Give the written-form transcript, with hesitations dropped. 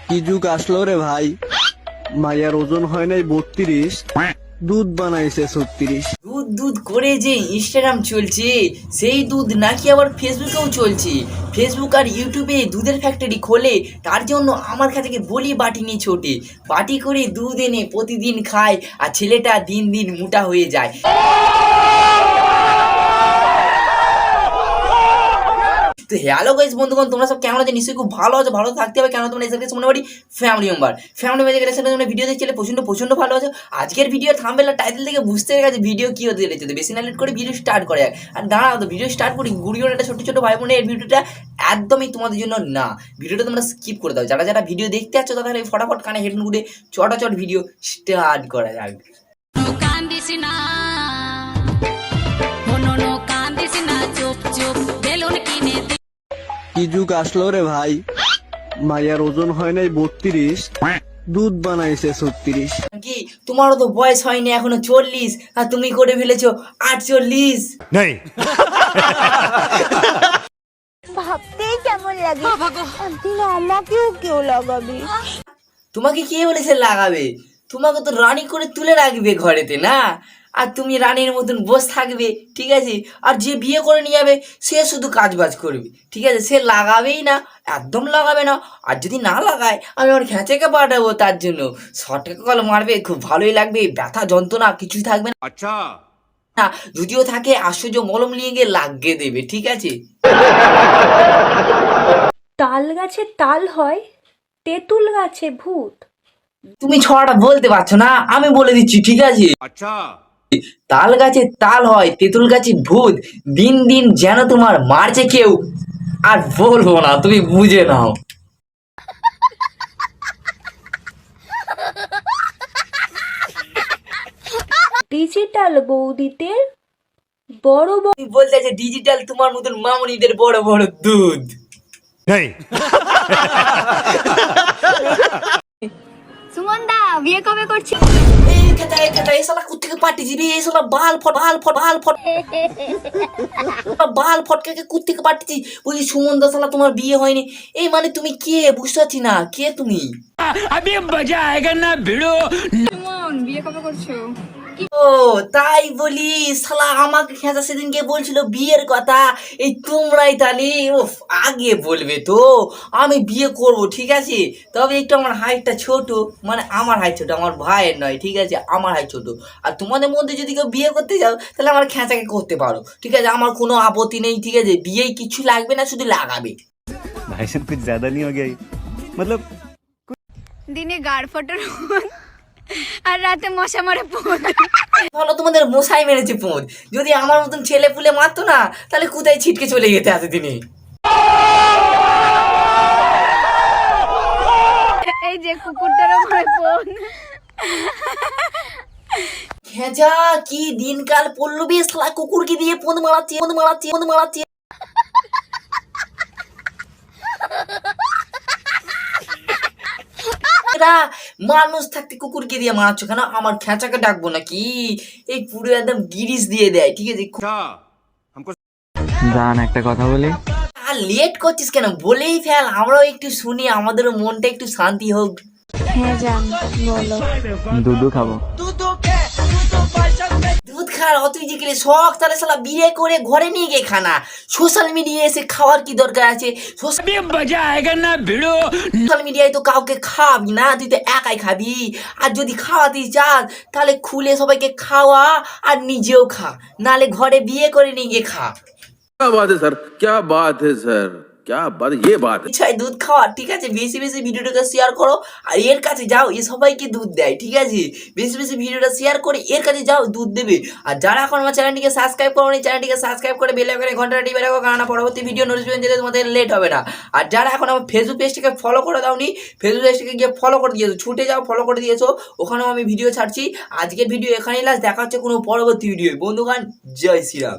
কি যুগ আসলো রে ভাই, মাইয়ার ওজন হয় নাই 32, দুধ বানাইছে 36। দুধ দুধ করে যে ইনস্টাগ্রাম চলছে, সেই দুধ নাকি আবার ফেসবুকেও চলছে। ফেসবুক আর ইউটিউবে দুধের ফ্যাক্টরি খোলে, তার জন্য আমার কাছে বলি বাটি নিয়ে ছোটে, বাটি করে দুধ এনে প্রতিদিন খায়, আর ছেলেটা দিন দিন মোটা হয়ে যায়। তো হ্যালো গাইস বন্ধুগণ, তোমরা সব কেমন আছো? নিশ্চয়ই খুব ভালো আছো, ভালো থাকতে হবে। কেন তোমরা এসে মনে করি ফ্যামিলি মেম্বার তোমরা ভিডিও দেখছিলে প্রচন্ড ভালো আছো। আজকের ভিডিও থাম্বনেল আর টাইটেল থেকে বুঝতে গেছে ভিডিও কি হতে চলেছে। তো বেশি না লেট করে ভিডিও স্টার্ট করা যাক। আর দাঁড়াও, তো ভিডিও স্টার্ট করি। গুড়িও একটা ছোট ভাই বোনের ভিডিওটা একদমই তোমাদের জন্য না, ভিডিওটা তোমরা স্কিপ করে দাও। যারা ভিডিও দেখতে যাচ্ছ তাহলে ফটাফট কানে হেডফোন গুড়ে চট ভিডিও স্টার্ট করা যাক। কি যুগ আসলো রে ভাই, মাইয়ার ওজন হয় নাই 32, দুধ বানাইছে 36। কি তোমারও তো বয়স হয়নি এখনো 40, আর তুমি করে ফেলেছো 48। ভাবতেই কেমন লাগে, একদিন আমাকেও কেউ লাগাবি। তোমাকে কে বলেছে লাগাবে? তোমাকে তো রানী করে তুলে রাখবে ঘরেতে না, আর তুমি রানীর মতন বসে থাকবে, ঠিক আছে? আর যে বিয়ে করে নিয়ে যাবে সে শুধু কাজবাজ করবে, ঠিক আছে? সে লাগাবেই না, একদম লাগাবে না। আর যদি না লাগায় আমি আমার খেঁচেকে পাঠাবো, তার জন্য শর্টকে কল মারবে, খুব ভালোই লাগবে, ব্যথা যন্ত্রণা কিছুই থাকবে না। আচ্ছা, না যদিও থাকে আশ্চর্য মলম নিয়ে গিয়ে লাগিয়ে দেবে, ঠিক আছে? তাল গাছে তাল হয়, তেঁতুল গাছে ভূত। তুমি ছড়াটা বলতে পারছো না, আমি বলে দিচ্ছি, ঠিক আছে? अच्छा। তাল গাছে তাল হয়, তেঁতুল গাছে ভূত, দিন দিন যেন তোমার মারছে কেউ, আর বলবো না, তুমি বুঝে নাও। ডিজিটাল বৌদিদের বড় বড় তুমি বলতে চাইছো ডিজিটাল তোমার মতন মামুনিদের বড় বড় দুধ। नहीं। সুমন দা বিয়ে কবে করছি? এই খেতা এই শালা কুত্তিকে পাটি দিবি, এই শালা বাল ফটকে কুত্তিকে পাঠিয়েছি। বলছি সুমন দা শালা তোমার বিয়ে হয়নি, এই মানে তুমি কে? বুঝতে পারছি না কে তুমি। अभी मजा आएगा ना भिड़ो। সুমন বিয়ে কবে করছো? ও তাই বলি, শালা আমাকে খেঁচা সেদিনকে বলছিল বিয়ের কথা, এই তোমরাই তাহলে আগে বলবে তো আমি বিয়ে করব, ঠিক আছে? তবে একটু আমার হাইটটা ছোট, মানে আমার হাইট ছোট, আমার ভাইয়ের নয়, ঠিক আছে? আমার হাইট ছোট। আর তোমাদের মধ্যে যদি কেউ বিয়ে করতে যাও তাহলে আমার খেঁচাকে করতে পারো, ঠিক আছে? আমার কোনো আপত্তি নেই, ঠিক আছে? বিয়েই কিছু লাগবে না, শুধু লাগাবে। भाई साहब कुछ ज्यादा नहीं हो गया ये? मतलब দিনে গাড় ফটার আর রাতে মশা মারে পোদ। বলো তোমাদের মশাই মেরেছে পোঁদ, যদি আমার মতন ছেলে পুলে মারতো না তাহলে কোথায় ছিটকে চলে যেতে এতদিনে। এই যে কুকুরটার উপরে পোদ। খেঁচা কি দিনকাল পড়লো বে, শালা কুকুরকে দিয়ে পোঁদ মারাচ্ছি। এরা মানুষ থাকতে কুকুরকে দিয়ে মারাচ্ছ কেন? আমার খেঁচাকে ডাকবো নাকি? এই পুরো একদম গিরিশ দিয়ে দেয়, ঠিক আছে? अच्छा, हमको জান একটা কথা বলি, আর লেট করছিস কেন? বলেই ফেল, আমরাও একটু শুনি, আমাদেরও মনটা একটু শান্তি হোক। হ্যাঁ জান বলো। দুধু খাবো। দুধ খাওয়ার অত যে গেলে শখ, তাহলে শালা বিয়ে করে ঘরে নিয়ে গিয়ে খানা। সোশ্যাল মিডিয়ায় এসে খাওয়ার কি দরকার আছে? अभी मजा आएगा ना भिड़ो। সোশ্যাল মিডিয়ায় তো কাউকে খাওয়াবি না, তুই তো একাই খাবি। আর যদি খাওয়াতে চাস তাহলে খুলে সবাইকে খাওয়া, আর নিজেও খা, নালে ঘরে বিয়ে করে নিয়ে গিয়ে খা। क्या बात है सर, क्या बात है सर, क्या बात, ये बात है। ইচ্ছায় দুধ খাওয়া, ঠিক আছে? বেশি ভিডিওটাকে শেয়ার করো, আর এর কাছে যাও, এ সবাইকে দুধ দেয়, ঠিক আছে? বেশি ভিডিওটা শেয়ার করে এর কাছে যাও, দুধ দেবে। আর যারা এখন আমার চ্যানেলটিকে সাবস্ক্রাইব করোনি, চ্যানেলটিকে সাবস্ক্রাইব করে বেল আইকনে ঘন্টাটা টিপে রাখো, কারণ পরবর্তী ভিডিও নোটিফিকেশন যেতে তোমাদের লেট হবে না। আর যারা এখন আমার ফেসবুক পেজটিকে ফলো করে দাওনি, ফেসবুক পেজটিকে গিয়ে ফলো করে দিয়েছো, ছুটে যাও, ফলো করে দিয়েছো, ওখানেও আমি ভিডিও ছাড়ছি। আজকের ভিডিও এখানেই লাস্ট, দেখা হচ্ছে কোনো পরবর্তী ভিডিও। বন্ধুগণ, জয় শ্রীরাম।